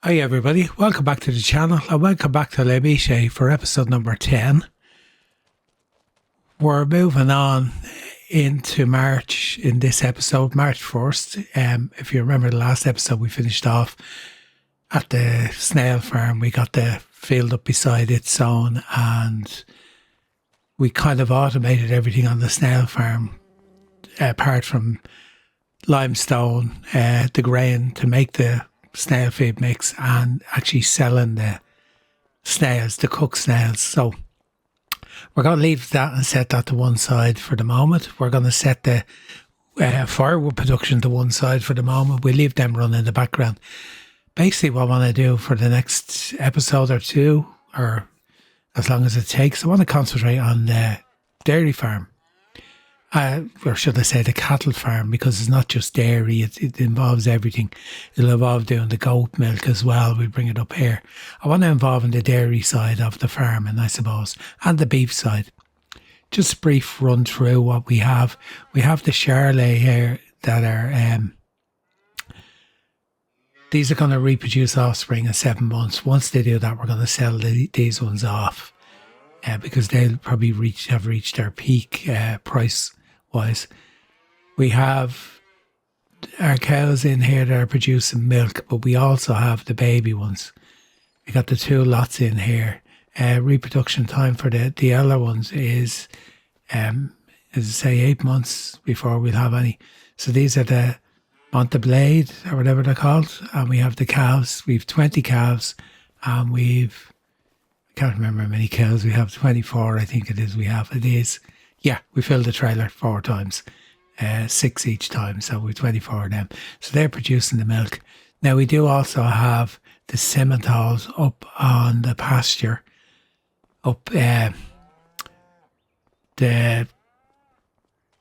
Hi everybody, welcome back to the channel and welcome back to Méchet for episode number 10. We're moving on into March in this episode, March 1st. If you remember the last episode, we finished off at the snail farm. We got the field up beside it sown and we kind of automated everything on the snail farm apart from limestone, the grain to make the snail feed mix and actually selling the snails, the cooked snails. So we're going to leave that and set that to one side for the moment. We're going to set the firewood production to one side for the moment. We leave them running in the background. Basically what I want to do for the next episode or two, or as long as it takes, I want to concentrate on the dairy farm. Or should I say the cattle farm, because it's not just dairy, it involves everything. It'll involve doing the goat milk as well. We'll bring it up here. I want to involve in the dairy side of the farming, I suppose, and the beef side. Just a brief run through what we have. We have the Charolais here that are, these are going to reproduce offspring in 7 months. Once they do that, we're going to sell these ones off because they'll probably have reached their peak price wise. We have our cows in here that are producing milk, but we also have the baby ones. We got the 2 lots in here. Reproduction time for the elder ones is, as I say, 8 months before we'll have any. So these are the Monteblade or whatever they're called, and we have the calves. We've 20 calves, and I can't remember how many cows we have. 24, I think it is. Yeah, we filled the trailer 4 times, 6 each time, so we've 24 of them. So they're producing the milk. Now we do also have the Simmentals up on the pasture, up the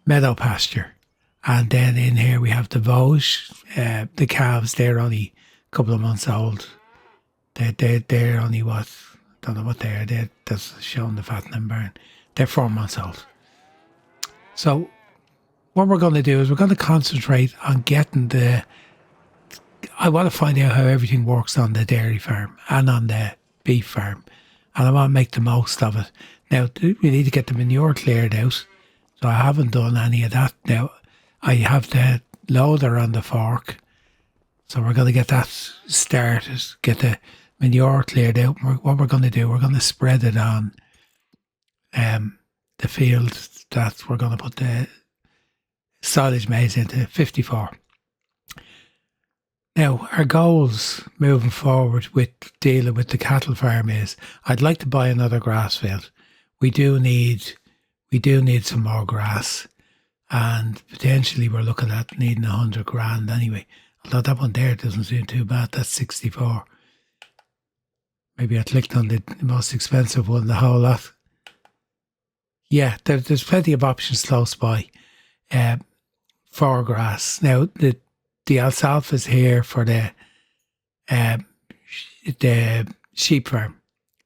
meadow pasture. And then in here we have the Vosges, the calves, they're only a couple of months old. They're only what, don't know what they are, that's showing the fattening barn. They're 4 months old. So what we're going to do is we're going to concentrate on getting I want to find out how everything works on the dairy farm and on the beef farm. And I want to make the most of it. Now, we need to get the manure cleared out. So I haven't done any of that. Now, I have the loader on the fork. So we're going to get that started, get the manure cleared out. What we're going to do, we're going to spread it on the field that we're going to put the silage maize into, 54. Now, our goals moving forward with dealing with the cattle farm is, I'd like to buy another grass field. We do need some more grass, and potentially we're looking at needing 100 grand anyway. Although that one there doesn't seem too bad, that's 64. Maybe I clicked on the most expensive one, the whole lot. Yeah, there's plenty of options close by for grass. Now, the alfalfa is here for the sheep farm.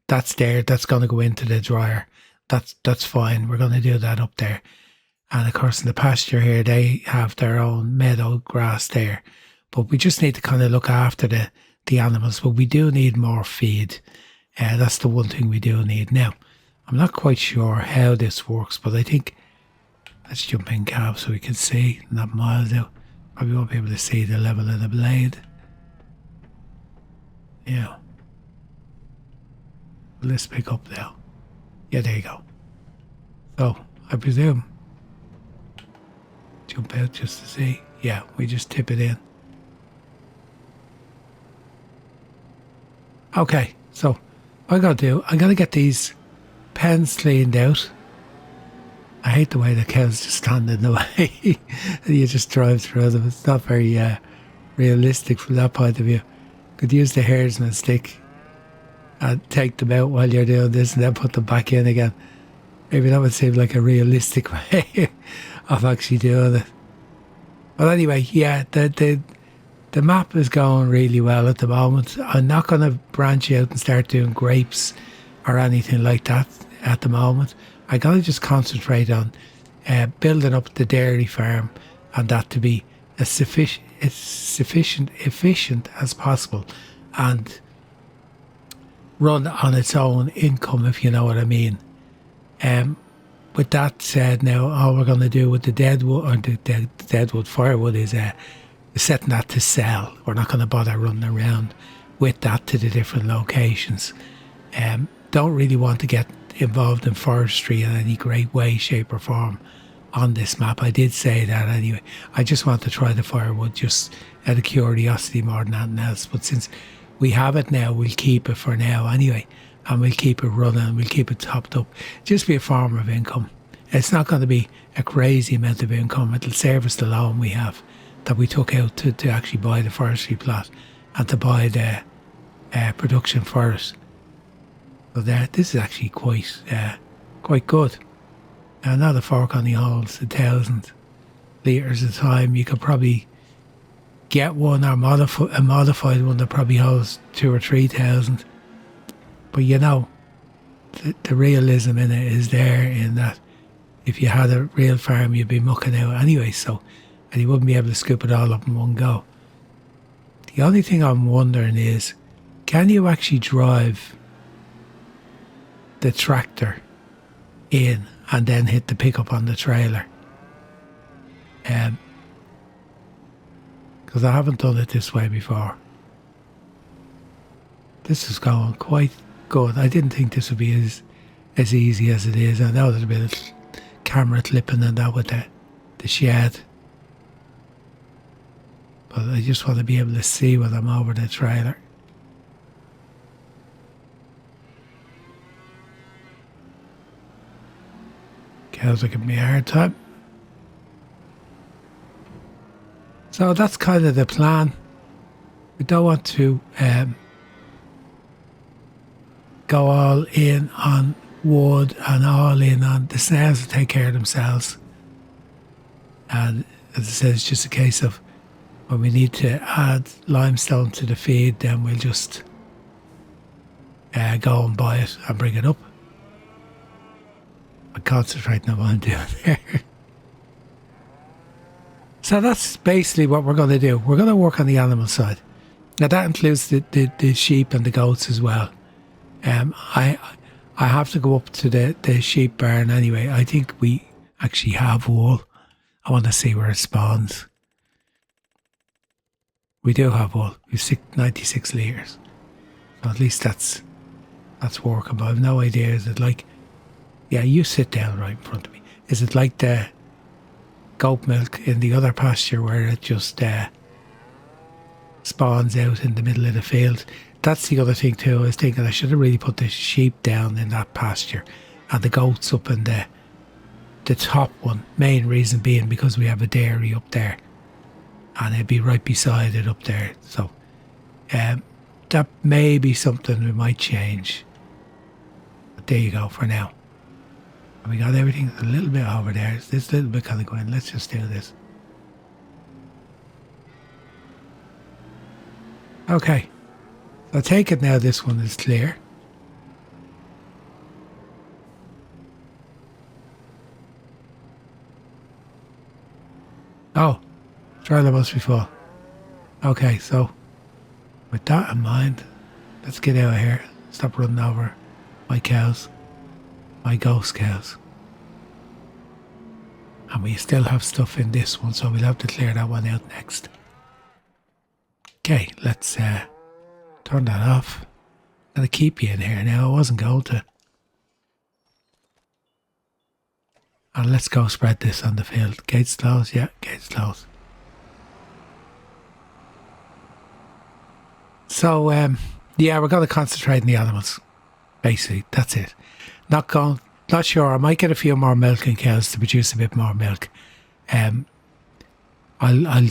That's there. That's going to go into the dryer. That's fine. We're going to do that up there. And of course, in the pasture here, they have their own meadow grass there. But we just need to kind of look after the animals. But we do need more feed. That's the one thing we do need. Now, I'm not quite sure how this works, but I think, let's jump in calf so we can see, not miles out. Probably won't be able to see the level of the blade. Yeah. Will this pick up now? Yeah, there you go. So, I presume, jump out just to see. Yeah, we just tip it in. Okay, so what I gotta do, I gotta get these pens cleaned out. I hate the way the cows just stand in the way. You just drive through them. It's not very realistic from that point of view. Could use the herdsman stick and take them out while you're doing this and then put them back in again. Maybe that would seem like a realistic way of actually doing it. But anyway, yeah, the map is going really well at the moment. I'm not going to branch out and start doing grapes or anything like that at the moment. I got to just concentrate on building up the dairy farm and that to be as efficient as possible. and run on its own income, if you know what I mean. With that said, now all we're going to do with the deadwood, or the deadwood firewood, is setting that to sell. We're not going to bother running around with that to the different locations. Don't really want to get involved in forestry in any great way, shape or form on this map. I did say that anyway. I just want to try the firewood just out of curiosity more than anything else. But since we have it now, we'll keep it for now anyway. And we'll keep it running, we'll keep it topped up. Just be a form of income. It's not going to be a crazy amount of income. It'll service the loan we have that we took out to actually buy the forestry plot and to buy the production for it. So this is actually quite good. Now, not a fork on the holes, 1,000 litres a time. You could probably get one or a modified one that probably holds 2,000 or 3,000. But you know, the realism in it is there, in that if you had a real farm, you'd be mucking out anyway, and you wouldn't be able to scoop it all up in one go. The only thing I'm wondering is, can you actually drive the tractor in and then hit the pickup on the trailer? Because I haven't done it this way before. This is going quite good. I didn't think this would be as easy as it is. I know there's a bit of camera clipping and that with the shed, but I just want to be able to see when I'm over the trailer. Cows are giving me a hard time. So that's kind of the plan. We don't want to go all in on wood and all in on the snails to take care of themselves. And as I said, it's just a case of when we need to add limestone to the feed, then we'll just go and buy it and bring it up. I'm concentrating on what I'm doing there. So that's basically what we're going to do. We're going to work on the animal side. Now that includes the sheep and the goats as well. I have to go up to the sheep barn anyway. I think we actually have wool. I want to see where it spawns. We do have wool. We've 96 litres. So at least that's workable. I have no idea. Is it like... Yeah, you sit down right in front of me. Is it like the goat milk in the other pasture where it just spawns out in the middle of the field? That's the other thing too. I was thinking I should have really put the sheep down in that pasture and the goats up in the top one. Main reason being because we have a dairy up there and it'd be right beside it up there. So that may be something we might change. But there you go for now. And we got everything a little bit over there. This little bit kind of going, let's just do this. Okay. So I take it now this one is clear. Oh, trailer must be full. Okay, so with that in mind, let's get out of here. Stop running over my cows. My ghost cows. And we still have stuff in this one, so we'll have to clear that one out next. Okay, let's turn that off. I'm going to keep you in here now. I wasn't going to. And let's go spread this on the field. Gates closed? Yeah, gates closed. So, yeah, we're going to concentrate on the animals. Basically, that's it. Not sure. I might get a few more milking cows to produce a bit more milk. I'll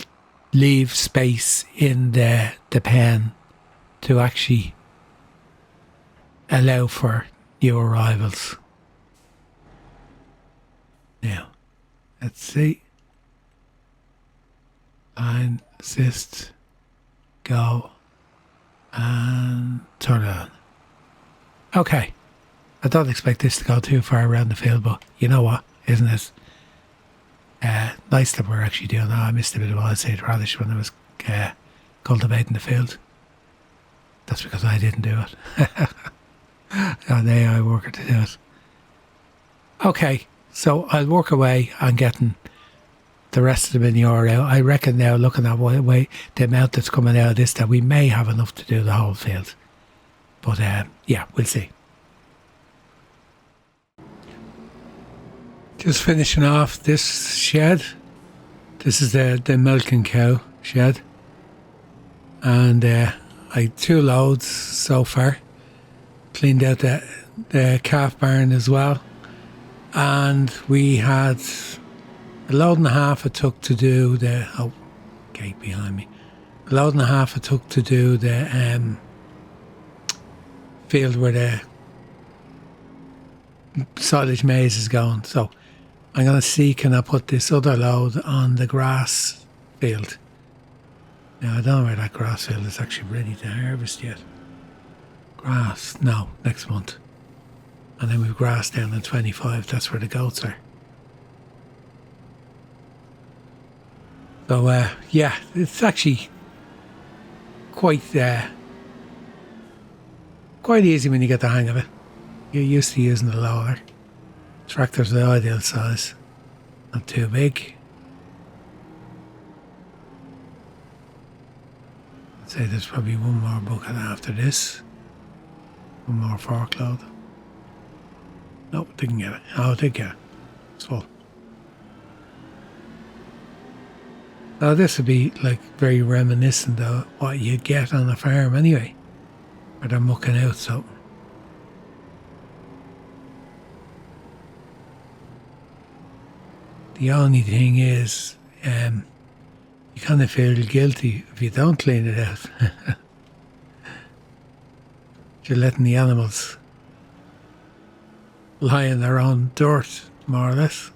leave space in the pen to actually allow for new arrivals. Now, let's see. Line, assist, go, and turn it on. Okay. I don't expect this to go too far around the field, but you know what, isn't it? Nice that we're actually doing that. I missed a bit of oilseed radish when I was cultivating the field. That's because I didn't do it. An AI worker to do it. Okay, so I'll work away on getting the rest of the manure out. I reckon now, looking at the amount that's coming out of this, that we may have enough to do the whole field. But yeah, we'll see. Just finishing off this shed. This is the milking cow shed. And I had 2 loads so far. Cleaned out the calf barn as well. And we had a load and a half it took to do the... Oh, gate behind me. A load and a half it took to do the field where the silage maize is going. So I'm going to see, can I put this other load on the grass field? Now, I don't know where that grass field is actually ready to harvest yet. Grass, no, next month. And then we've grass down in 25, that's where the goats are. So, yeah, it's actually quite easy when you get the hang of it. You're used to using the loader. Tractor's the ideal size. Not too big. I'd say there's probably one more bucket after this. One more fork load. Nope, didn't get it. Oh, I did get it. It's full. Now this would be like very reminiscent of what you get on a farm anyway. Where they're mucking out something. The only thing is, you kind of feel guilty if you don't clean it out. You're letting the animals lie in their own dirt, more or less.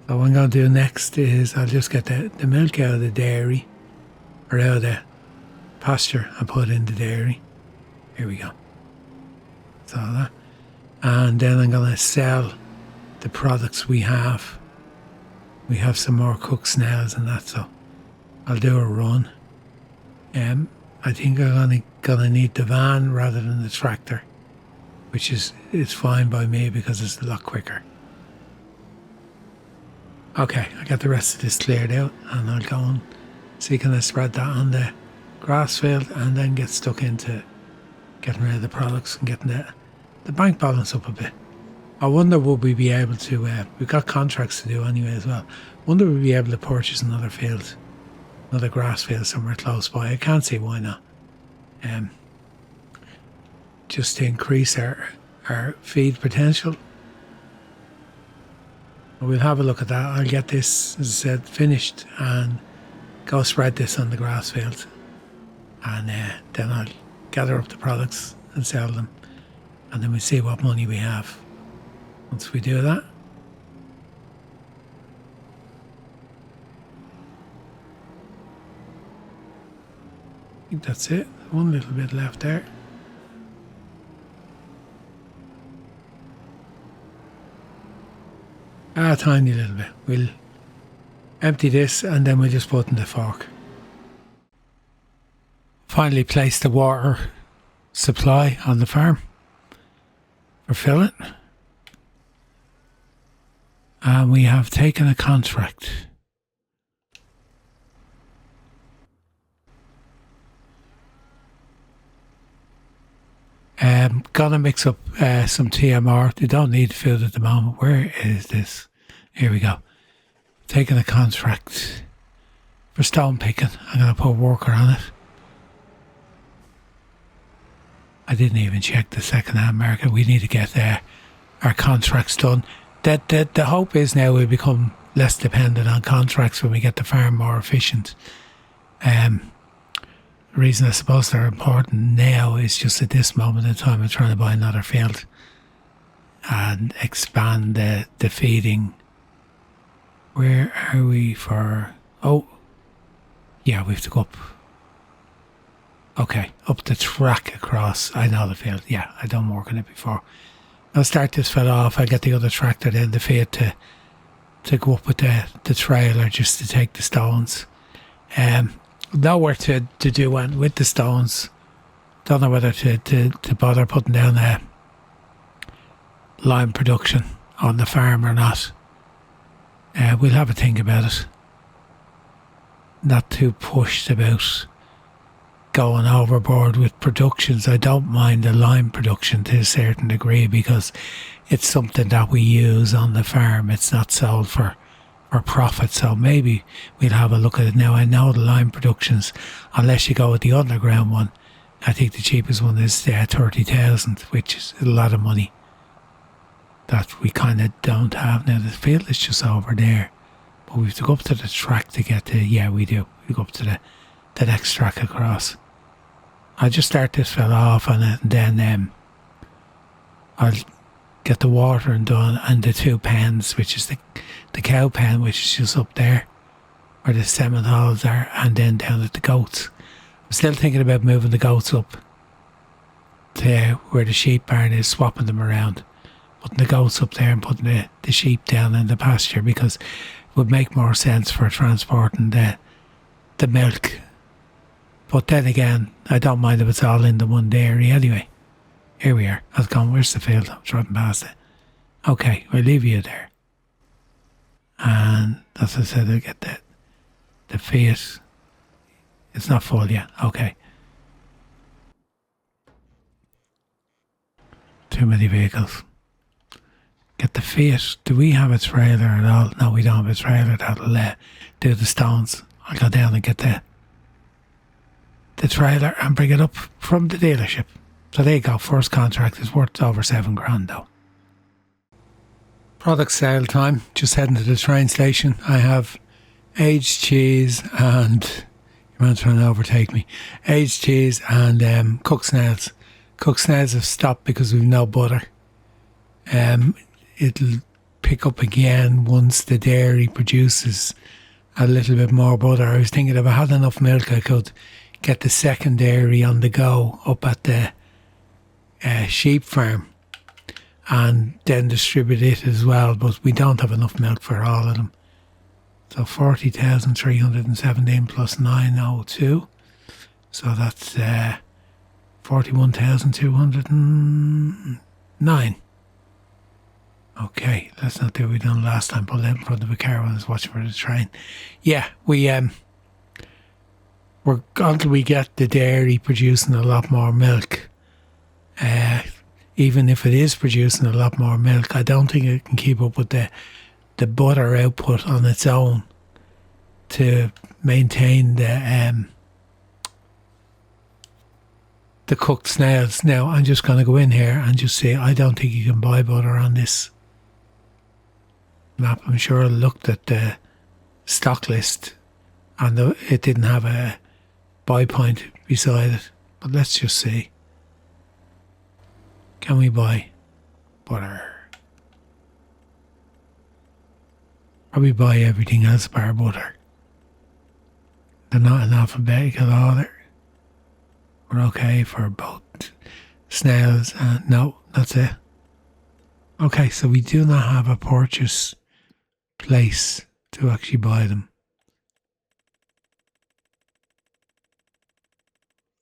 So what I'm going to do next is I'll just get the milk out of the dairy, or out of the pasture, and put it in the dairy. Here we go. So that. And then I'm going to sell the products we have. We have some more cooked snails and that, so I'll do a run. I think I'm gonna need the van rather than the tractor, which is fine by me because it's a lot quicker. Okay, I got the rest of this cleared out, and I'll go and see can I spread that on the grass field and then get stuck into getting rid of the products and getting the bank balance up a bit. I wonder would we be able to, we've got contracts to do anyway as well, wonder would we be able to purchase another field, another grass field somewhere close by. I can't see why not. Just to increase our feed potential. We'll have a look at that. I'll get this, as I said, finished and go spread this on the grass field. And then I'll gather up the products and sell them. And then we'll see what money we have once we do that. I think that's it. One little bit left there. A tiny little bit. We'll empty this and then we'll just put in the fork. Finally place the water supply on the farm for filling. And we have taken a contract. Gonna mix up some TMR. They don't need food at the moment. Where is this? Here we go. Taking a contract for stone picking. I'm gonna put a worker on it. I didn't even check the second-hand market. We need to get our contracts done. The hope is now we become less dependent on contracts when we get the farm more efficient. The reason I suppose they're important now is just at this moment in time I'm trying to buy another field and expand the feeding. Where are we for... Oh, yeah, we have to go up. Okay, up the track across. I know the field. Yeah, I done work on it before. I'll start this fella off. I'll get the other tractor then, the Fiat, to go up with the trailer just to take the stones. Nowhere to do one with the stones. Don't know whether to bother putting down lime production on the farm or not. We'll have a think about it. Not too pushed about going overboard with productions. I don't mind the lime production to a certain degree because it's something that we use on the farm. It's not sold for profit, so maybe we'll have a look at it. Now I know the lime productions, unless you go with the underground one, I think the cheapest one is 30,000, which is a lot of money that we kind of don't have now. The field is just over there, but we have to go up to the track to get to, we do. We go up to the next track across. I'll just start this fella off on it, and then I'll get the watering done and the 2 pens, which is the cow pen, which is just up there where the Seminoles are, and then down at the goats. I'm still thinking about moving the goats up to where the sheep barn is, swapping them around, putting the goats up there and putting the sheep down in the pasture, because it would make more sense for transporting the milk. But then again, I don't mind if it's all in the one dairy anyway. Here we are. I've gone, where's the field? I'm driving past it. Okay, I'll leave you there. And as I said, I'll get the Fiat. It's not full yet. Okay. Too many vehicles. Get the Fiat. Do we have a trailer at all? No, we don't have a trailer that'll do the stones. I'll go down and get the trailer and bring it up from the dealership. So there you go. First contract is worth over $7,000 though. Product sale time. Just heading to the train station. I have aged cheese and your man's trying to overtake me. Aged cheese and cooked snails. Cooked snails have stopped because we've no butter. It'll pick up again once the dairy produces a little bit more butter. I was thinking if I had enough milk, I could get the second dairy on the go up at the sheep farm and then distribute it as well, but we don't have enough milk for all of them. So 40,317 plus 902, so that's 41,209. Okay, let's not do what we done last time. Pulled out in front of a car when I was watching for the train. Yeah, we're until we get the dairy producing a lot more milk. Even if it is producing a lot more milk, I don't think it can keep up with the butter output on its own to maintain the cooked snails. Now, I'm just going to go in here and just say I don't think you can buy butter on this map. I'm sure I looked at the stock list and it didn't have a buy point beside it. But let's just see. Can we buy butter? Probably buy everything else bar butter. They're not in alphabetical order. We're okay for both snails and no, that's it. Okay, so we do not have a purchase place to actually buy them.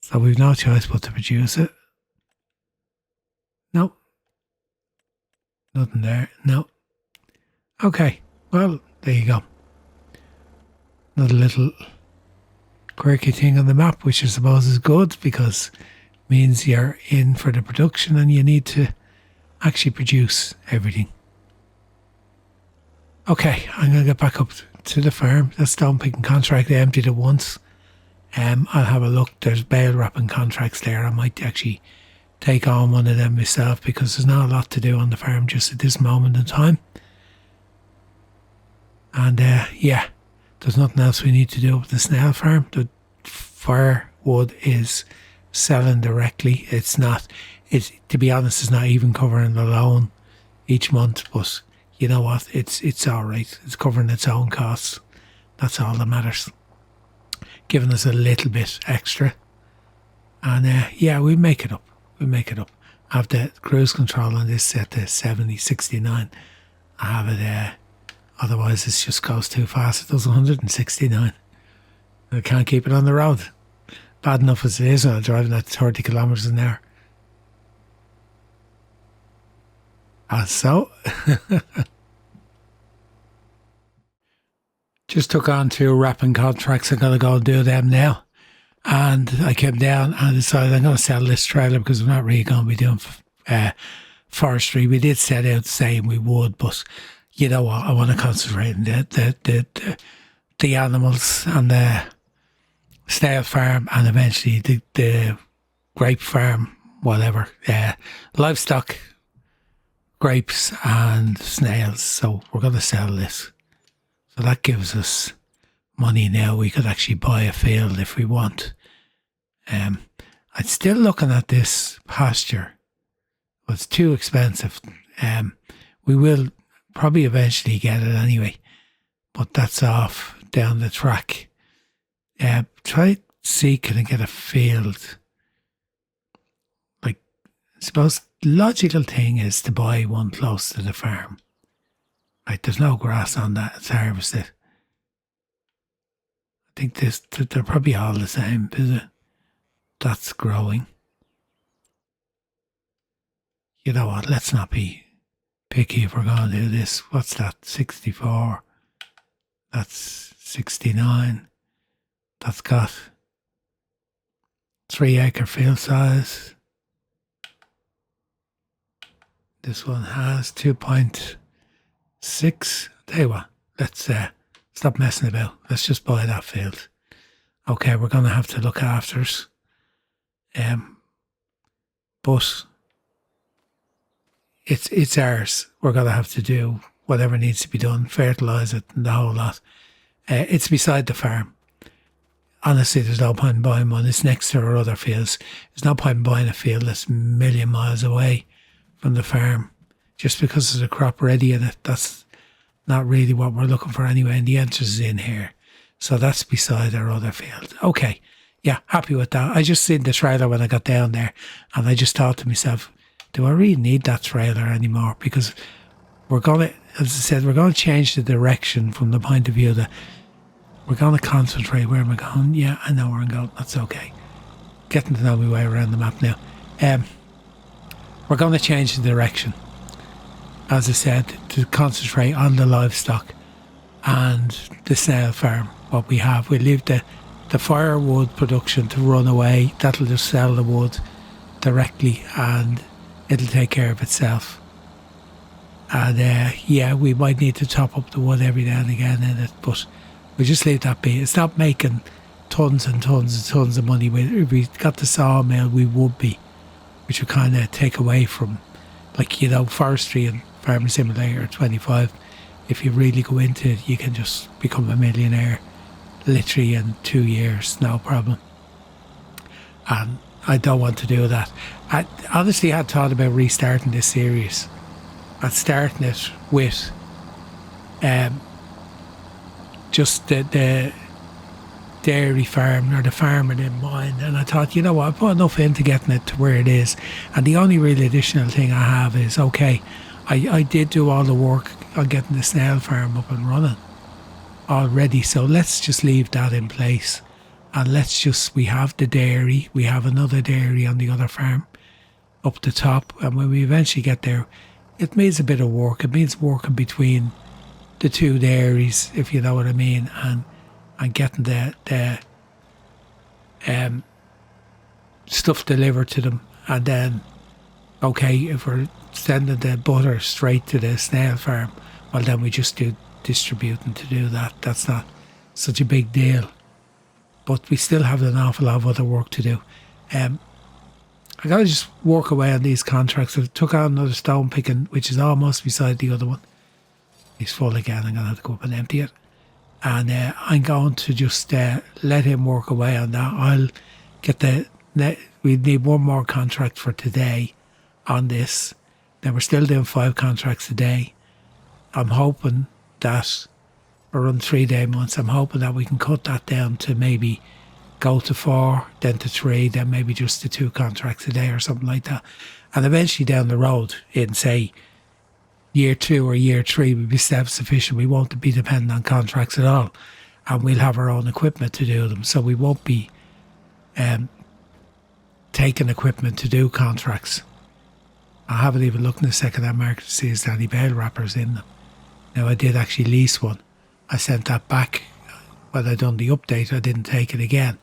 So we've no choice but to produce it. Nope. Nothing there. No. Okay. Well, there you go. Another little quirky thing on the map, which I suppose is good because it means you're in for the production and you need to actually produce everything. Okay, I'm going to get back up to the farm. That stone picking contract, I emptied it once. I'll have a look. There's bale wrapping contracts there. I might actually take on one of them myself because there's not a lot to do on the farm just at this moment in time. And there's nothing else we need to do with the snail farm. The firewood is selling directly. To be honest, it's not even covering the loan each month, but you know what? It's all right. It's covering its own costs. That's all that matters. Giving us a little bit extra. And we make it up. I have the cruise control on this set to 70, 69. I have it, otherwise it just goes too fast. It does 169. I can't keep it on the road. Bad enough as it is when I'm driving at 30 kilometres an hour. And so, just took on 2 wrapping contracts. I'm going to go and do them now. And I came down and decided I'm going to sell this trailer because we're not really going to be doing forestry. We did set out saying we would, but you know what? I want to concentrate on the animals and the snail farm and eventually the grape farm, whatever. Livestock, grapes and snails. So we're going to sell this. So that gives us money now. We could actually buy a field if we want. I'm still looking at this pasture. But it's too expensive. We will probably eventually get it anyway. But that's off down the track. Try to see, can I get a field? Like, I suppose the logical thing is to buy one close to the farm. Right, there's no grass on that. It's harvested. I think they're probably all the same, is it? That's growing. You know what, let's not be picky if we're going to do this. What's that? 64. That's 69. That's got 3 acre field size. This one has 2.6. Tell you what, let's stop messing about. Let's just buy that field. Okay, we're going to have to look after it. But it's ours. We're going to have to do whatever needs to be done, fertilise it and the whole lot. It's beside the farm. Honestly, there's no point in buying one. It's next to our other fields. There's no point in buying a field that's a million miles away from the farm just because there's a crop ready in it. That's not really what we're looking for anyway, and the entrance is in here. So that's beside our other field. Okay, yeah, happy with that. I just seen the trailer when I got down there, and I just thought to myself, do I really need that trailer anymore? Because we're going to, as I said, we're going to change the direction from the point of view that we're going to concentrate. Where am I going? Yeah, I know where I'm going. That's okay. Getting to know my way around the map now. We're going to change the direction, as I said, to concentrate on the livestock and the snail farm. What we have, we leave the firewood production to run away. That'll just sell the wood directly and it'll take care of itself. And yeah, we might need to top up the wood every now and again in it, but we just leave that be. It's not making tons and tons and tons of money. If we got the sawmill, we would be, which would kind of take away from, like, you know, forestry and Farming Simulator 25. If you really go into it, you can just become a millionaire literally in 2 years, no problem. And I don't want to do that. I honestly had thought about restarting this series and starting it with just the dairy farm or the farming in mind, and I thought, you know what, I put enough into getting it to where it is, and the only real additional thing I have is, okay, I did do all the work on getting the snail farm up and running already, so let's just leave that in place, and we have the dairy, we have another dairy on the other farm up the top, and when we eventually get there, it means a bit of work. It means working between the 2 dairies, if you know what I mean, and getting the stuff delivered to them. And then, okay, if we're sending the butter straight to the snail farm, well, then we just do distributing to do that. That's not such a big deal. But we still have an awful lot of other work to do. I got to just work away on these contracts. I took on another stone picking, which is almost beside the other one. He's full again. I'm going to have to go up and empty it. And I'm going to just let him work away on that. I'll get we need one more contract for today on this. Now we're still doing 5 contracts a day. I'm hoping that we're on 3-day months. I'm hoping that we can cut that down to maybe go to 4, then to 3, then maybe just to 2 contracts a day or something like that. And eventually down the road, in say year 2 or year 3, we'll be self-sufficient. We won't be dependent on contracts at all. And we'll have our own equipment to do them. So we won't be taking equipment to do contracts. I haven't even looked in the second-hand market to see if there's any bale wrappers in them. Now, I did actually lease one. I sent that back. When I done the update, I didn't take it again.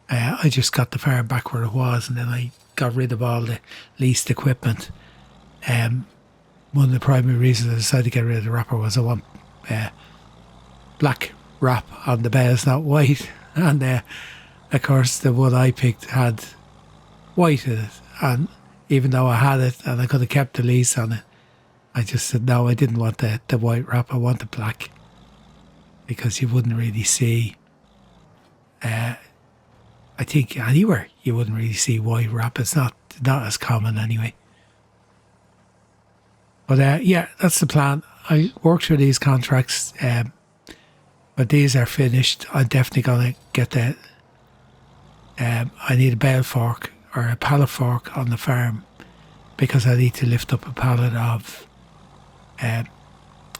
I just got the farm back where it was, and then I got rid of all the leased equipment. One of the primary reasons I decided to get rid of the wrapper was I want black wrap on the bales, not white. And of course, the one I picked had white in it. And even though I had it and I could have kept the lease on it, I just said, no, I didn't want the white wrap. I want the black. Because you wouldn't really see, I think anywhere you wouldn't really see white wrap. It's not as common anyway. But yeah, that's the plan. I worked through these contracts. But these are finished. I'm definitely going to get that. I need a bale fork or a pallet fork on the farm because I need to lift up a pallet of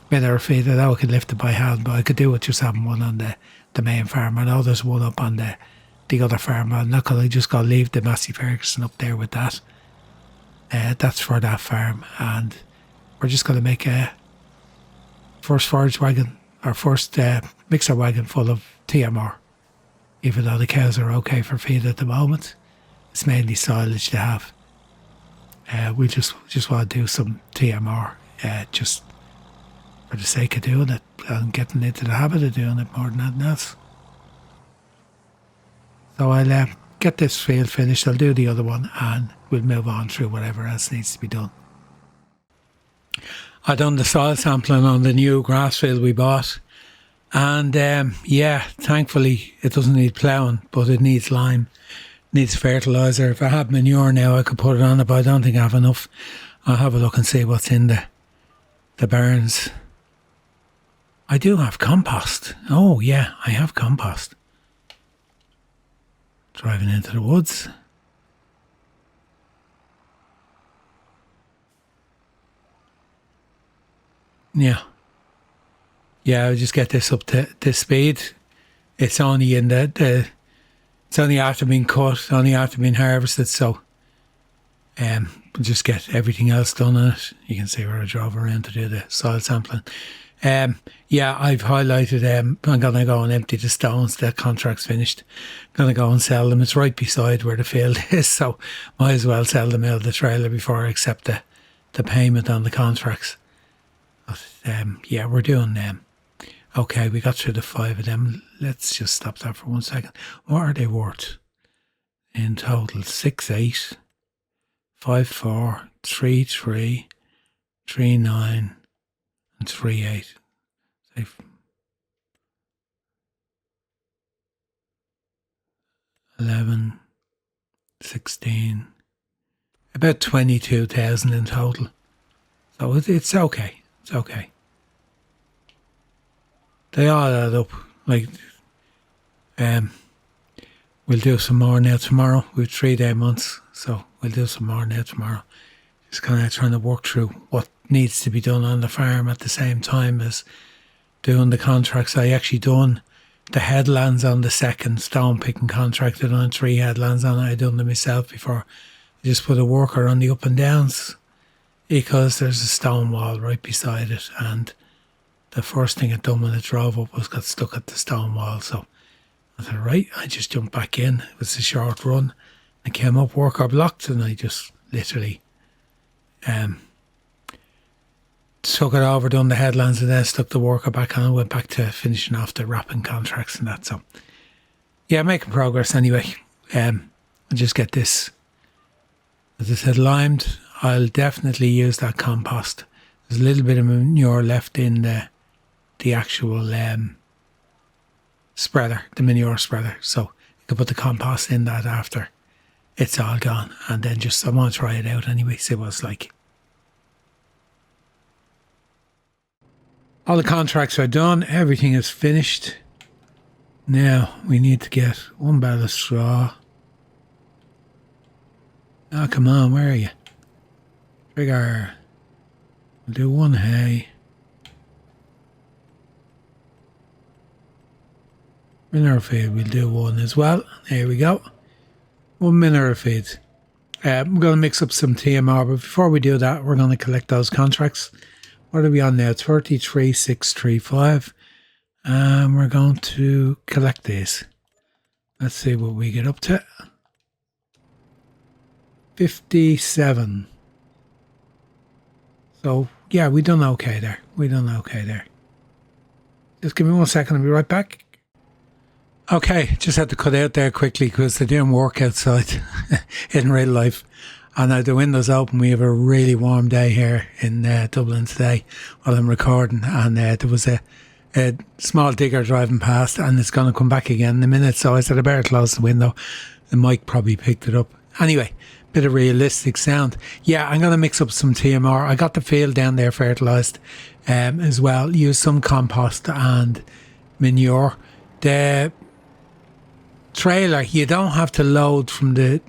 Manure feed. I know I could lift it by hand, but I could do it just having one on the main farm. I know there's one up on the other farm. I'm not going to just go leave the Massey Ferguson up there with that. That's for that farm, and we're just going to make a first forage wagon or first mixer wagon full of TMR. Even though the cows are okay for feed at the moment, it's mainly silage to have. We just want to do some TMR, just for the sake of doing it and getting into the habit of doing it more than anything else. So I'll get this field finished, I'll do the other one, and we'll move on through whatever else needs to be done. I done the soil sampling on the new grass field we bought, and yeah, thankfully it doesn't need ploughing, but it needs lime, needs fertiliser. If I had manure now I could put it on it, but I don't think I have enough. I'll have a look and see what's in the barns. I do have compost. Oh yeah, I have compost. Driving into the woods. Yeah. Yeah, I'll just get this up to speed. It's only in it's only after being cut, only after being harvested, so we'll just get everything else done on it. You can see where I drove around to do the soil sampling. Yeah, I've highlighted, I'm going to go and empty the stones. The contract's finished. I'm going to go and sell them. It's right beside where the field is, so might as well sell them out of the trailer before I accept the payment on the contracts. But yeah, we're doing them. Okay, we got through the 5 of them. Let's just stop that for 1 second. What are they worth? In total, 6, 8, 5, 4, 3, 3, 3, 9, and 3, 8. 11, 16, about 22,000 in total. So it's okay. It's okay. They all add up. Like, we'll do some more now tomorrow. We've 3-day months, so we'll do some more now tomorrow. Just kind of trying to work through what needs to be done on the farm at the same time as doing the contracts. I actually done the headlands on the second stone picking contract. I done 3 headlands on it. I done them myself before. I just put a worker on the up and downs because there's a stone wall right beside it, and the first thing it done when it drove up was got stuck at the stone wall. So I said, right, I just jumped back in. It was a short run. I came up, worker blocked, and I just literally took it over, done the headlands, and then stuck the worker back on and went back to finishing off the wrapping contracts and that. So yeah, making progress anyway. I'll just get this, as I said, limed. I'll definitely use that compost. There's a little bit of manure left in the actual spreader, the manure spreader. So you can put the compost in that after it's all gone, and then just I want to try it out anyway, see what it's like. All the contracts are done. Everything is finished. Now we need to get 1 bale of straw. Oh, come on, where are you? Trigger. We'll do 1 hay. Manure feed, we'll do 1 as well. There we go. 1 manure feed. We're going to mix up some TMR, but before we do that, we're going to collect those contracts. What are we on now? 33,635. We're going to collect these. Let's see what we get up to. 57. So, yeah, we done okay there. Just give me 1 second, I'll be right back. Okay, just had to cut out there quickly because they didn't work outside in real life. And now the window's open. We have a really warm day here in Dublin today while I'm recording. And there was a small digger driving past, and it's going to come back again in a minute. So I said I better close the window. The mic probably picked it up. Anyway, bit of realistic sound. Yeah, I'm going to mix up some TMR. I got the field down there fertilised as well. Use some compost and manure. The trailer, you don't have to load from the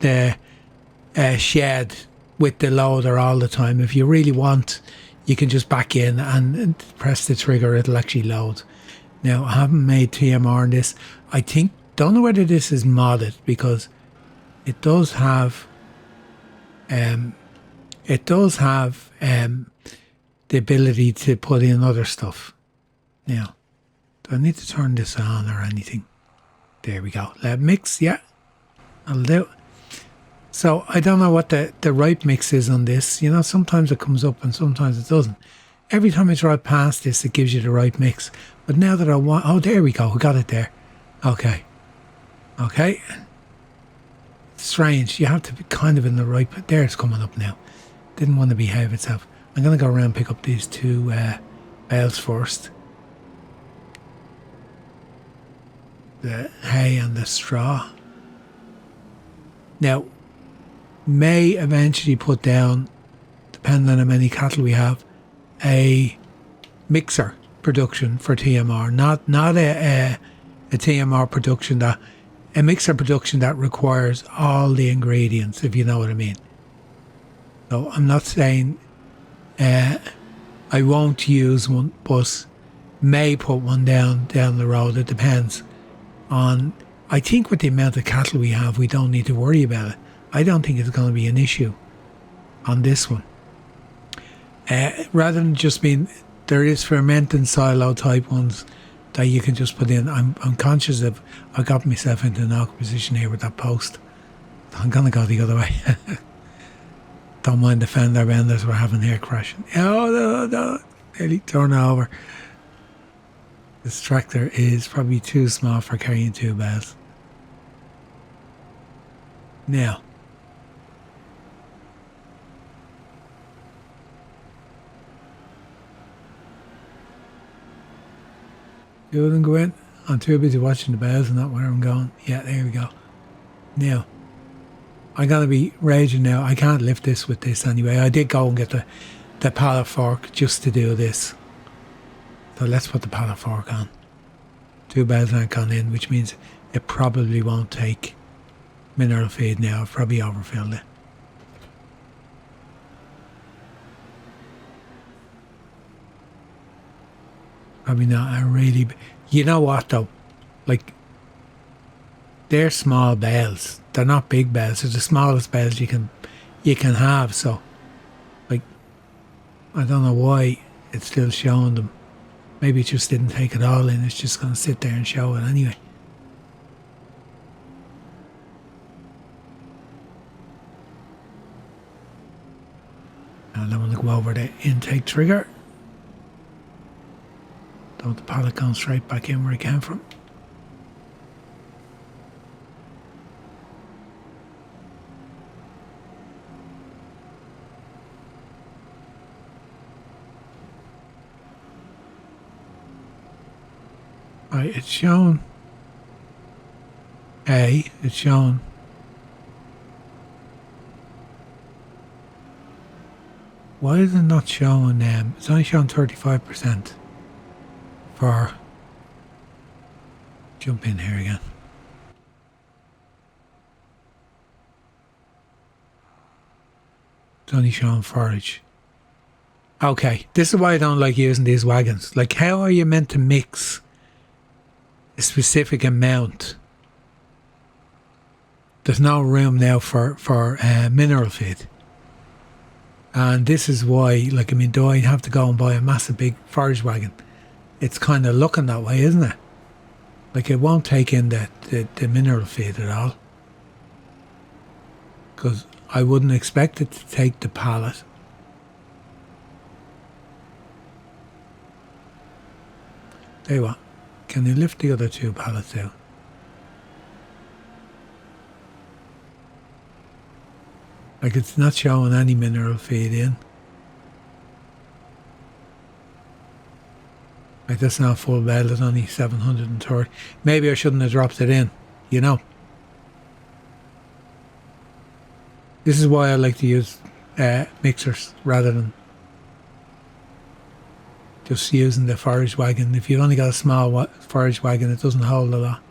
shed with the loader all the time. If you really want, you can just back in and press the trigger, it'll actually load. Now, I haven't made TMR on this. Don't know whether this is modded, because it does have the ability to put in other stuff. Now, do I need to turn this on or anything? There we go. Let mix, yeah. I'll do. So I don't know what the ripe mix is on this. You know, sometimes it comes up and sometimes it doesn't. Every time I drive past this, it gives you the ripe mix. But now that I want... Oh, there we go. We got it there. Okay. Strange. You have to be kind of in the ripe... There, it's coming up now. Didn't want to behave itself. I'm going to go around and pick up these 2 bales first. The hay and the straw. Now, may eventually put down, depending on how many cattle we have, a mixer production for TMR. Not a TMR production a mixer production that requires all the ingredients, if you know what I mean. So I'm not saying I won't use one, but may put one down the road. It depends on, I think with the amount of cattle we have, we don't need to worry about it. I don't think it's going to be an issue on this one. Rather than just being, there is fermenting silo type ones that you can just put in. I'm conscious of, I got myself into an awkward position here with that post. I'm going to go the other way. Don't mind the fender benders we're having here crashing. Oh, no. Nearly turn over. This tractor is probably too small for carrying 2 bales. Now, good and go in. I'm too busy watching the bales and not where I'm going. Yeah, there we go. Now, I'm going to be raging now. I can't lift this with this anyway. I did go and get the pallet fork just to do this. So let's put the pallet fork on. 2 bales aren't gone in, which means it probably won't take mineral feed now. I've probably overfilled it. Probably not a really... You know what though? Like, they're small bales. They're not big bales. They're the smallest bales you can have. So, like, I don't know why it's still showing them. Maybe it just didn't take it all in. It's just going to sit there and show it anyway. And I'm going to go over the intake trigger. Don't the pallet go straight back in where it came from. Right, it's shown A, it's shown why is it not showing it's only showing 35% for Jump in here again. It's only showing forage. Okay, this is why I don't like using these wagons. Like, how are you meant to mix a specific amount? There's no room now for mineral feed. And this is why, like, I mean, do I have to go and buy a massive big forage wagon? It's kind of looking that way, isn't it? Like, it won't take in the mineral feed at all. Because I wouldn't expect it to take the pallet. Tell you what, can you lift the other two pallets out? Like, it's not showing any mineral feed in. Like, that's not full bed, it's only 730. Maybe I shouldn't have dropped it in, you know. This is why I like to use mixers rather than just using the forage wagon. If you've only got a small forage wagon, it doesn't hold a lot.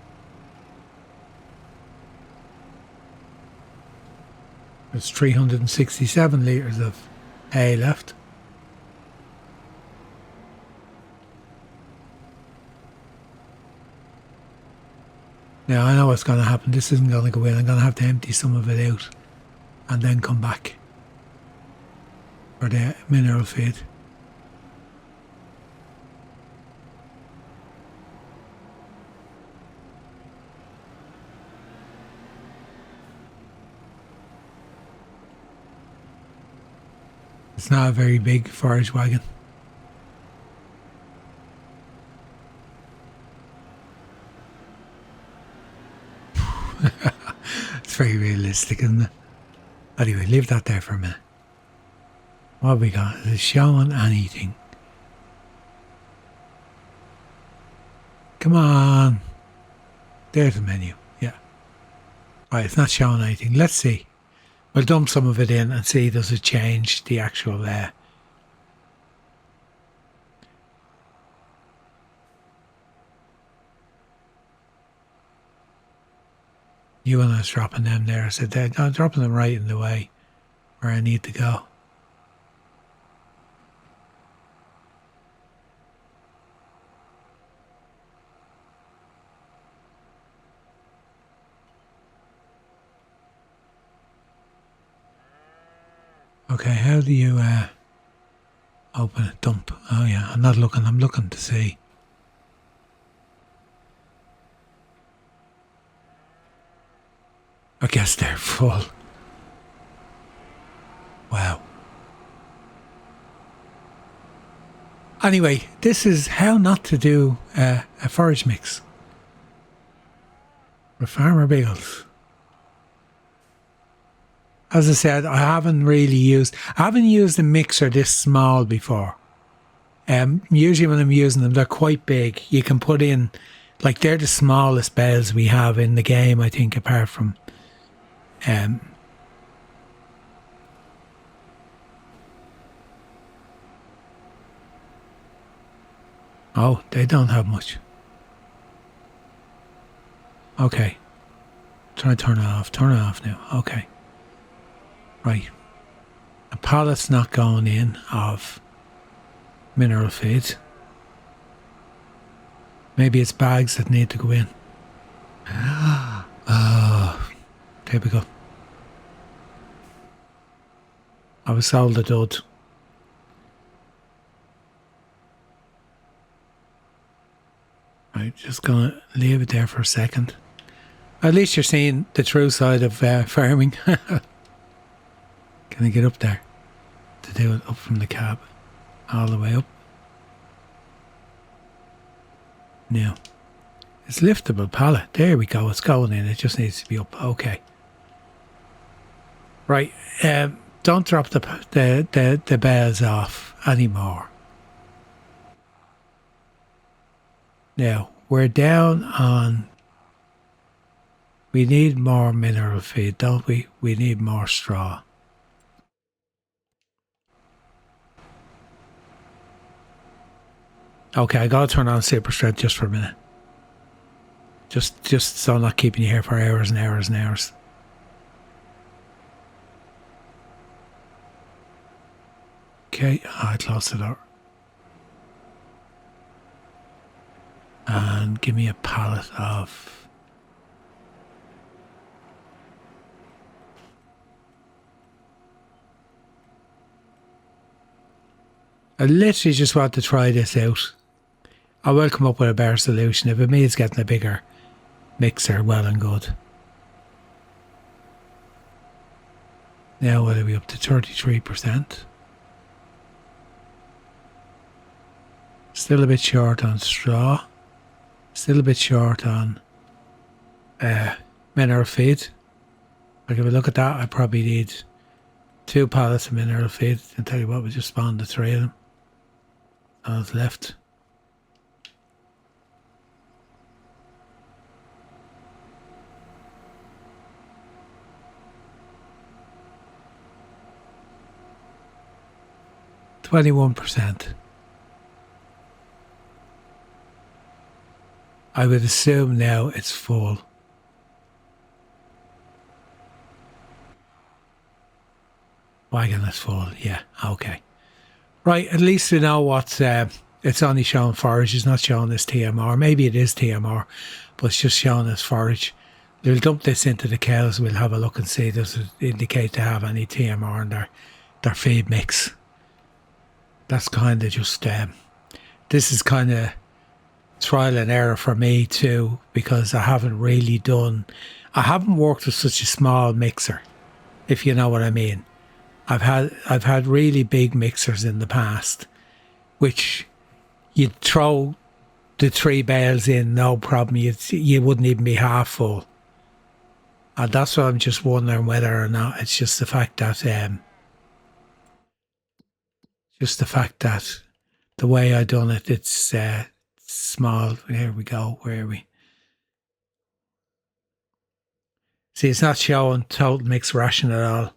There's 367 litres of hay left. Now I know what's going to happen. This isn't going to go in. I'm going to have to empty some of it out and then come back for the mineral feed. It's not a very big forage wagon. It's very realistic, isn't it? Anyway, leave that there for a minute. What have we got? Is it showing anything? Come on. There's the menu. Yeah. Right, it's not showing anything. Let's see. We'll dump some of it in and see does it change the actual you and us dropping them there. I said, I'm dropping them right in the way where I need to go. Okay, how do you open it? Dump. Oh yeah, I'm not looking. I'm looking to see. I guess they're full. Wow. Anyway, this is how not to do a forage mix with Farmer Biggles. As I said, I haven't used a mixer this small before. Usually when I'm using them, they're quite big. You can put in, like, they're the smallest bales we have in the game, I think, apart from oh, they don't have much. Okay. Try to turn it off. Turn it off now. Okay. Right. A pallet's not going in of mineral feed. Maybe it's bags that need to go in. Oh, typical. I was sold a dud. Right, just gonna leave it there for a second. At least you're seeing the true side of farming. Can I get up there to do it up from the cab? All the way up. Now, it's liftable pallet. There we go. It's going in. It just needs to be up. Okay. Right. Don't drop the bales off anymore. Now, we're down on... We need more mineral feed, don't we? We need more straw. Okay, I gotta turn on super strength just for a minute. Just so I'm not keeping you here for hours and hours and hours. Okay, I closed the door. And give me a pallet of... I literally just want to try this out. I will come up with a better solution. If it means getting a bigger mixer, well and good. Now what are we up to? 33%. Still a bit short on straw. Still a bit short on mineral feed. Like if I look at that, I probably need 2 pallets of mineral feed. And tell you what, we just spawned the 3 of them. All that's left. %. I would assume now it's full. Wagon is full, yeah, okay. Right, at least we know what it's only showing forage, it's not showing us TMR. Maybe it is TMR, but it's just showing us forage. We'll dump this into the cows, we'll have a look and see does it indicate to have any TMR in their feed mix. That's kind of just, this is kind of trial and error for me too, because I haven't worked with such a small mixer, if you know what I mean. I've had really big mixers in the past, which you'd throw the 3 bales in, no problem. You wouldn't even be half full. And that's what I'm just wondering whether or not it's just the fact that the way I done it, it's small. Here we go. Where are we? See, it's not showing total mixed ration at all.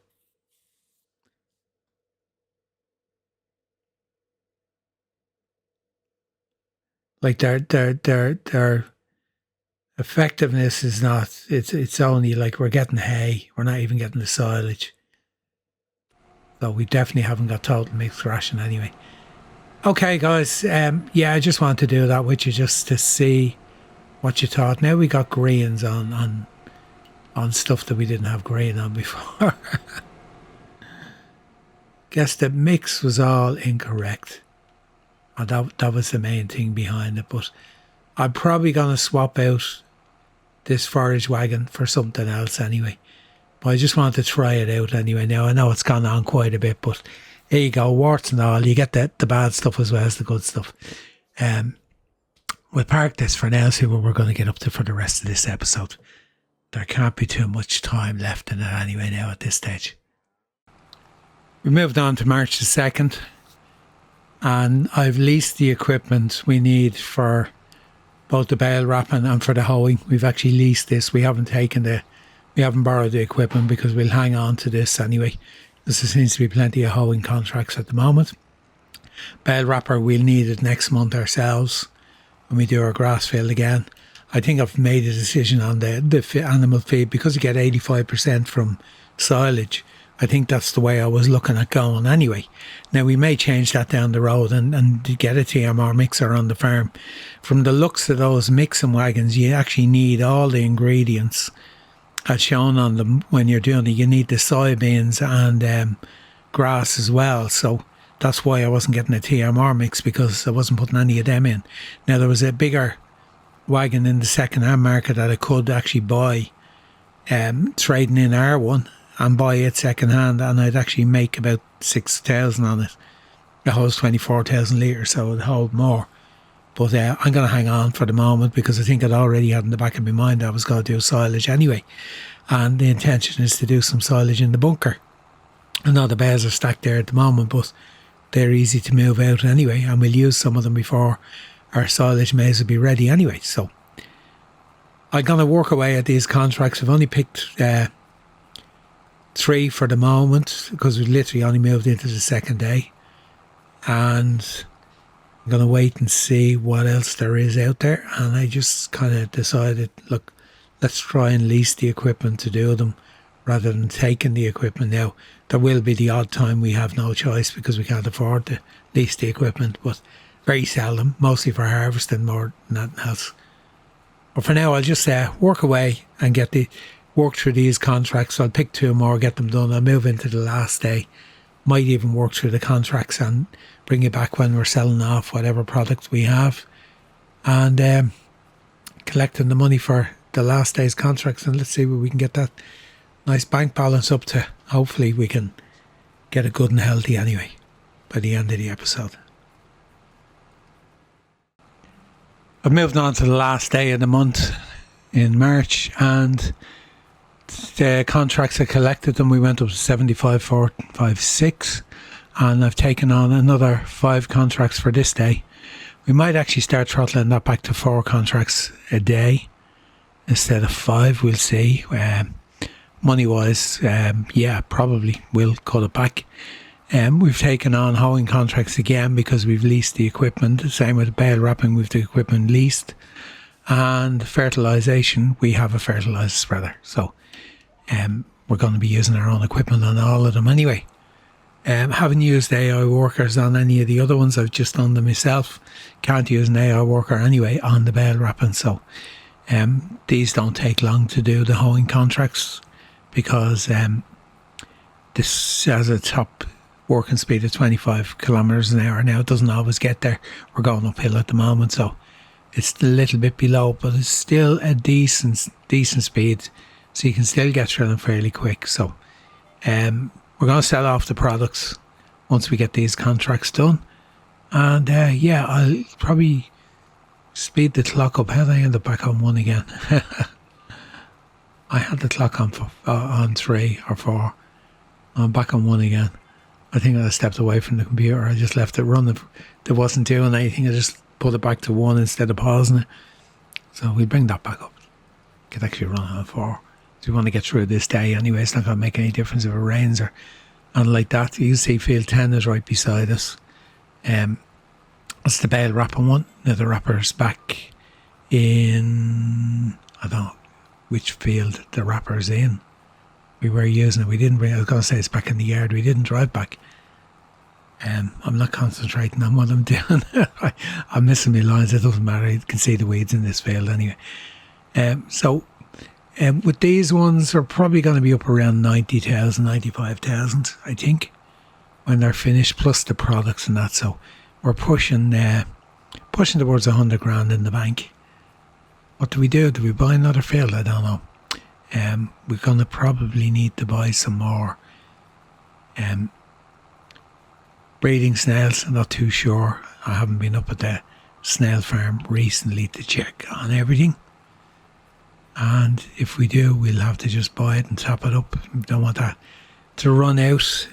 Like their effectiveness is not. It's only like we're getting hay. We're not even getting the silage. So we definitely haven't got total mixed ration anyway. Okay, guys. Yeah, I just wanted to do that with you just to see what you thought. Now we got greens on stuff that we didn't have green on before. Guess the mix was all incorrect. And that was the main thing behind it. But I'm probably going to swap out this forage wagon for something else anyway. But I just wanted to try it out anyway. Now, I know it's gone on quite a bit, but here you go, warts and all. You get the bad stuff as well as the good stuff. We'll park this for now, see what we're going to get up to for the rest of this episode. There can't be too much time left in it anyway now at this stage. We moved on to March the 2nd. And I've leased the equipment we need for both the bale wrapping and for the hoeing. We've actually leased this. We haven't borrowed the equipment because we'll hang on to this anyway. There seems to be plenty of hoeing contracts at the moment. Bale wrapper, we'll need it next month ourselves when we do our grass field again. I think I've made a decision on the animal feed because you get 85% from silage. I think that's the way I was looking at going anyway. Now, we may change that down the road and get a TMR mixer on the farm. From the looks of those mixing wagons, you actually need all the ingredients as shown on them when you're doing it. You need the soybeans and grass as well. So that's why I wasn't getting a TMR mix, because I wasn't putting any of them in. Now, there was a bigger wagon in the second-hand market that I could actually buy, trading in our one, and buy it second hand, and I'd actually make about 6,000 on it. It holds 24,000 litres, so it'd hold more. But I'm going to hang on for the moment because I think I'd already had in the back of my mind I was going to do silage anyway. And the intention is to do some silage in the bunker. I know the bales are stacked there at the moment, but they're easy to move out anyway, and we'll use some of them before our silage maize will be ready anyway. So I'm going to work away at these contracts. I've only picked 3 for the moment because we literally only moved into the second day, and I'm going to wait and see what else there is out there. And I just kind of decided, look, let's try and lease the equipment to do them rather than taking the equipment. Now, there will be the odd time we have no choice because we can't afford to lease the equipment, but very seldom, mostly for harvesting more than anything else. But for now, I'll just work away and work through these contracts. I'll pick 2 more, get them done. I'll move into the last day. Might even work through the contracts and bring it back when we're selling off whatever products we have. And collecting the money for the last day's contracts. And let's see where we can get that nice bank balance up to. Hopefully we can get it good and healthy anyway by the end of the episode. I've moved on to the last day of the month in March, and the contracts I collected them, we went up to 75,456, and I've taken on another 5 contracts for this day. We might actually start throttling that back to 4 contracts a day instead of 5. We'll see. Money wise, yeah, probably will cut it back. We've taken on hoeing contracts again because we've leased the equipment. The same with bale wrapping, we've the equipment leased. And fertilisation, we have a fertiliser spreader. So we're going to be using our own equipment on all of them anyway. Haven't used AI workers on any of the other ones. I've just done them myself. Can't use an AI worker anyway on the bale wrapping. So these don't take long to do, the hoeing contracts, because this has a top working speed of 25 kilometres an hour. Now, it doesn't always get there. We're going uphill at the moment, so it's a little bit below, but it's still a decent speed, so you can still get through them fairly quick. So we're going to sell off the products once we get these contracts done. And yeah, I'll probably speed the clock up. How did I end up back on 1 again? I had the clock on 3 or 4. I'm back on 1 again. I think I stepped away from the computer. I just left it running. It wasn't doing anything. I just put it back to 1 instead of pausing it. So we'll bring that back up. Could actually run on 4. So we want to get through this day anyway. It's not going to make any difference if it rains or and like that. You can see field 10 is right beside us. It's the bale wrapping one. Now the wrapper's back in, I don't know which field the wrapper's in. We were using it. We didn't bring, I was going to say it's back in the yard. We didn't drive back. I'm not concentrating on what I'm doing. I'm missing my lines. It doesn't matter. You can see the weeds in this field anyway. So with these ones, they're probably going to be up around 90,000, 95,000, I think, when they're finished, plus the products and that. So we're pushing towards 100 grand in the bank. What do we do? Do we buy another field? I don't know. We're going to probably need to buy some more breeding snails. I'm not too sure. I haven't been up at the snail farm recently to check on everything. And if we do, we'll have to just buy it and top it up. We don't want that to run out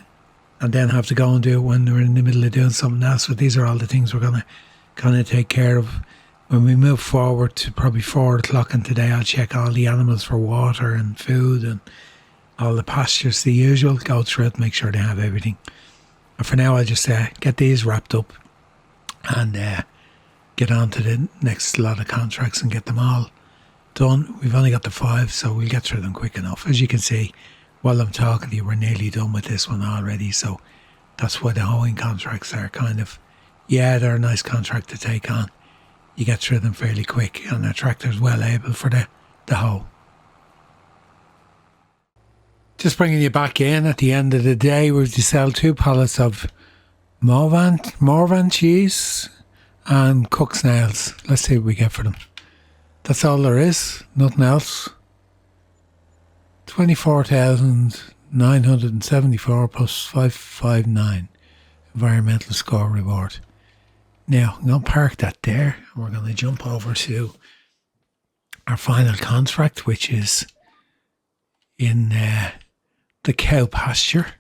and then have to go and do it when we're in the middle of doing something else. So these are all the things we're going to kind of take care of. When we move forward to probably 4 o'clock and today, I'll check all the animals for water and food and all the pastures, the usual, go through it, make sure they have everything. And for now, I'll just get these wrapped up and get on to the next lot of contracts and get them all done. We've only got the 5, so we'll get through them quick enough. As you can see, while I'm talking to you, we're nearly done with this one already. So that's why the hoeing contracts are kind of, yeah, they're a nice contract to take on. You get through them fairly quick, and the tractor's well able for the hoe. Just bringing you back in at the end of the day, we've to sell 2 pallets of Morvan cheese and cooked snails. Let's see what we get for them. That's all there is, nothing else. 24,974 plus 559 environmental score reward. Now, I'm going to park that there, and we're going to jump over to our final contract, which is in the cow pasture.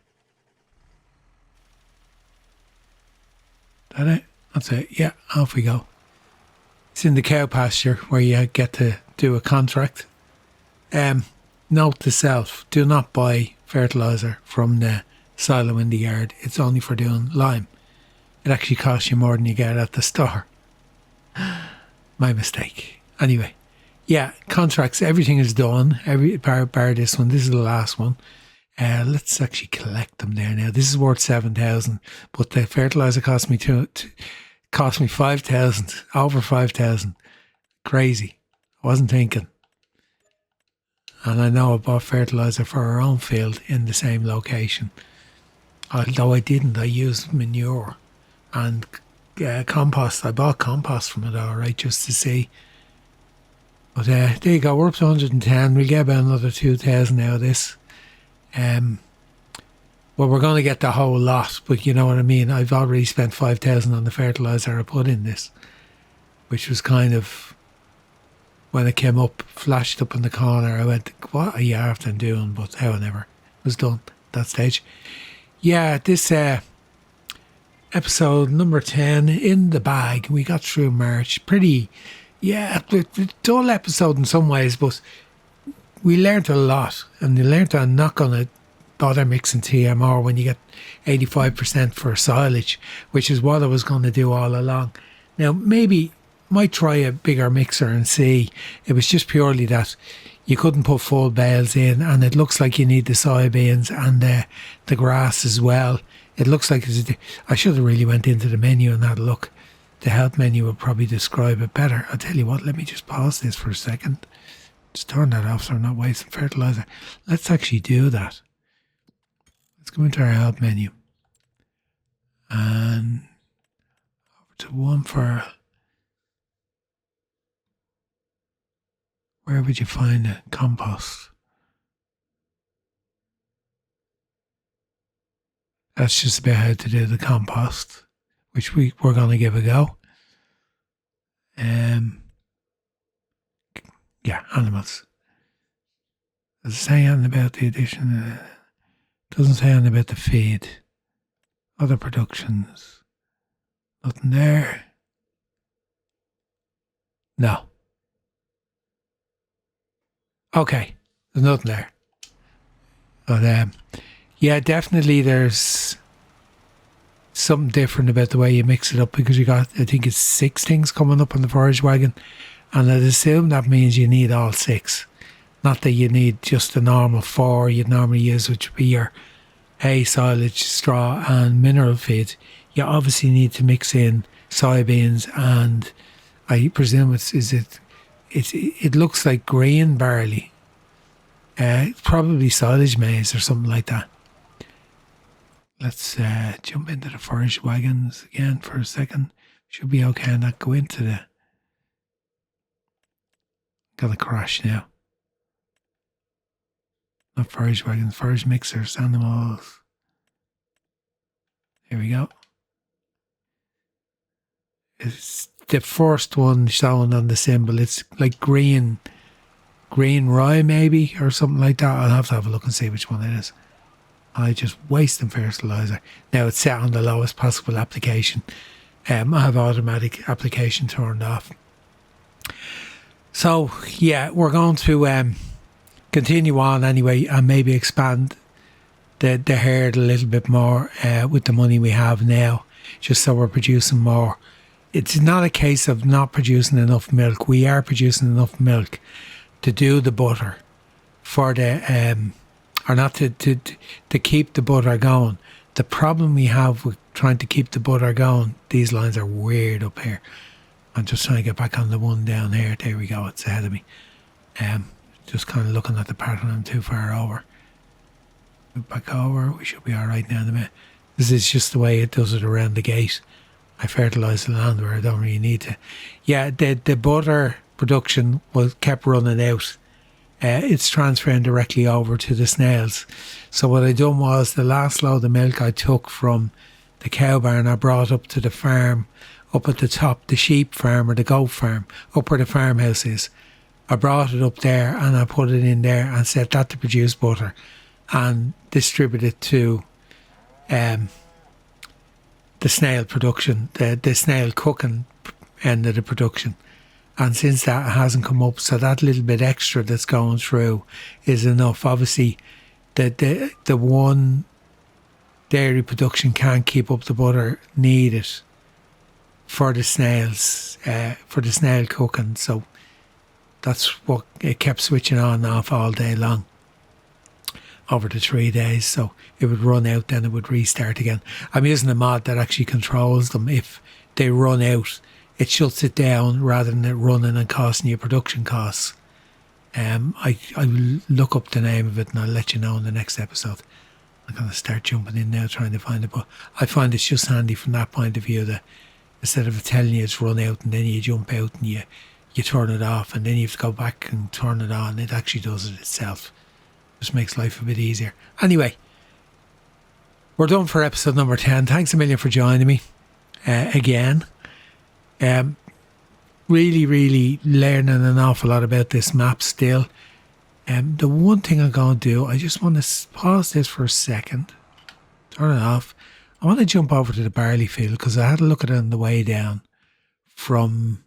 That it? That's it. Yeah, off we go. It's in the cow pasture where you get to do a contract. Note to self, do not buy fertiliser from the silo in the yard. It's only for doing lime. it actually costs you more than you get at the store. My mistake. Anyway, yeah, contracts, everything is done. Bar this one. This is the last one. Let's actually collect them there now. This is worth 7,000, but the fertilizer cost me 5,000, over 5,000. Crazy. I wasn't thinking. And I know I bought fertilizer for our own field in the same location. Although I didn't, I used manure and compost. I bought compost from it, all right, just to see. But there you go, we're up to 110. We'll get about another 2,000 out of this. Well, we're going to get the whole lot, but you know what I mean. I've already spent 5,000 on the fertilizer I put in this, which was kind of, when it came up, flashed up in the corner, I went, what are you after doing? But however, it was done at that stage. Yeah, this episode number 10 in the bag. We got through March. Pretty, yeah, dull episode in some ways, but we learned a lot. And you learned I'm not going to bother mixing TMR when you get 85% for silage, which is what I was going to do all along. Now, maybe might try a bigger mixer and see. It was just purely that you couldn't put full bales in, and it looks like you need the soybeans and the grass as well. It looks like I should have really went into the menu and had a look. The help menu would probably describe it better. I'll tell you what, let me just pause this for a second. Just turn that off so I'm not wasting fertilizer. Let's actually do that. Let's go into our help menu. And over to one for... Where would you find a compost? That's just about how to do the compost, which we're going to give a go. Yeah, animals. Does it say anything about the addition? Doesn't say anything about the feed. Other productions. Nothing there. No. Okay, there's nothing there. But yeah, definitely there's something different about the way you mix it up, because you got, I think it's 6 things coming up on the forage wagon, and I'd assume that means you need all 6. Not that you need just the normal 4 you'd normally use, which would be your hay, silage, straw and mineral feed. You obviously need to mix in soybeans, and I presume it looks like green barley. Probably silage maize or something like that. Let's jump into the forage wagons again for a second. Should be okay and not go into the... Got a crash now. Not forage wagons, forage mixers, animals. Here we go. It's the first one shown on the symbol. It's like green rye maybe, or something like that. I'll have to have a look and see which one it is. I just wasting fertilizer. Now it's set on the lowest possible application. I have automatic application turned off. So yeah, we're going to continue on anyway, and maybe expand the herd a little bit more with the money we have now, just so we're producing more. It's not a case of not producing enough milk. We are producing enough milk to do the butter for the or not to keep the butter going. The problem we have with trying to keep the butter going, these lines are weird up here. I'm just trying to get back on the one down here. There we go, it's ahead of me. Just kind of looking at the pattern, I'm too far over. Move back over, we should be alright now in a minute. This is just the way it does it around the gate. I fertilise the land where I don't really need to. Yeah, the butter production kept running out. It's transferring directly over to the snails. So what I done was, the last load of milk I took from the cow barn, I brought up to the farm, up at the top, the sheep farm or the goat farm, up where the farmhouse is. I brought it up there and I put it in there and set that to produce butter, and distribute it to the snail production, the snail cooking end of the production. And since that hasn't come up, so that little bit extra that's going through is enough. Obviously, the one dairy production can't keep up the butter needed for the snails, for the snail cooking. So that's what it kept switching on and off all day long over the 3 days. So it would run out, then it would restart again. I'm using a mod that actually controls them. If they run out, it shuts it down rather than it running and costing you production costs. I will look up the name of it and I'll let you know in the next episode. I'm going to start jumping in now trying to find it, but I find it's just handy from that point of view that instead of telling you it's run out and then you jump out and you turn it off and then you have to go back and turn it on, it actually does it itself. Just makes life a bit easier. Anyway, we're done for episode number 10. Thanks a million for joining me again. Really, really learning an awful lot about this map still. The one thing I'm going to do, I just want to pause this for a second, turn it off. I want to jump over to the barley field because I had a look at it on the way down from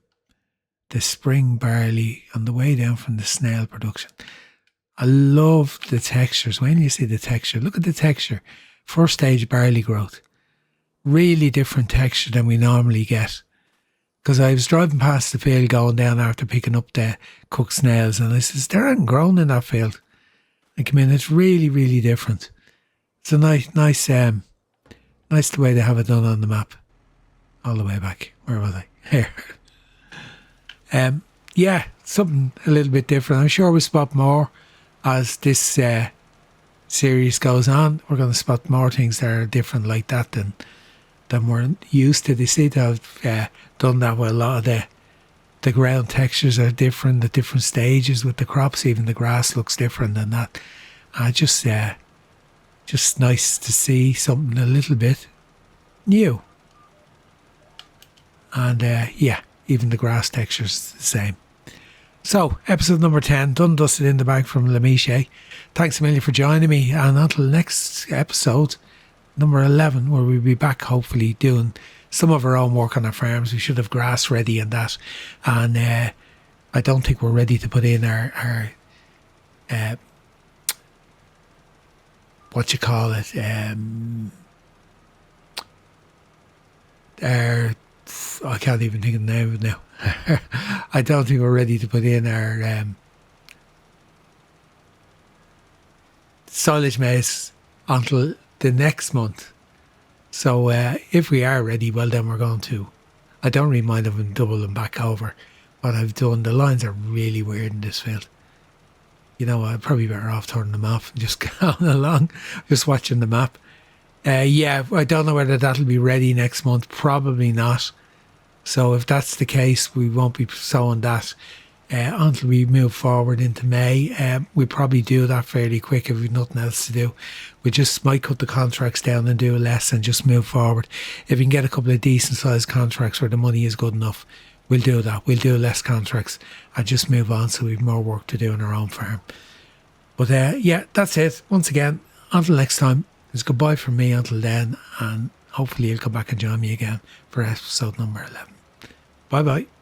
the spring barley, on the way down from the snail production. I love the textures. When you see the texture, look at the texture. First stage barley growth. Really different texture than we normally get. Because I was driving past the field going down after picking up the cooked snails and I says, they aren't grown in that field. I come in, it's really, really different. It's a nice the way they have it done on the map. All the way back. Where was I? Here. Yeah, something a little bit different. I'm sure we'll spot more as this series goes on. We're going to spot more things that are different like that than we're used to. They seem to have done that with a lot of the ground textures are different at different stages with the crops. Even the grass looks different than that. Just nice to see something a little bit new. And yeah, even the grass texture's the same. So, episode number 10, done, dusted, in the bag from Méchet. Thanks a million for joining me, and until next episode, number 11, where we'll be back hopefully doing some of our own work on our farms. We should have grass ready and that. And I don't think we're ready to put in our what you call it, I can't even think of the name of it now. I don't think we're ready to put in our silage maize until the next month. So if we are ready, well then we're going to. I don't really mind having double them back over what I've done. The lines are really weird in this field. You know, I'm probably better off turning them off and just going along, just watching the map. Yeah, I don't know whether that'll be ready next month. Probably not. So if that's the case, we won't be sowing that until we move forward into May. We'll probably do that fairly quick if we've nothing else to do. We just might cut the contracts down and do less and just move forward. If we can get a couple of decent sized contracts where the money is good enough, we'll do that. We'll do less contracts and just move on so we've more work to do on our own farm. But yeah, that's it. Once again, until next time, it's goodbye from me until then, and hopefully you'll come back and join me again for episode number 11. Bye bye.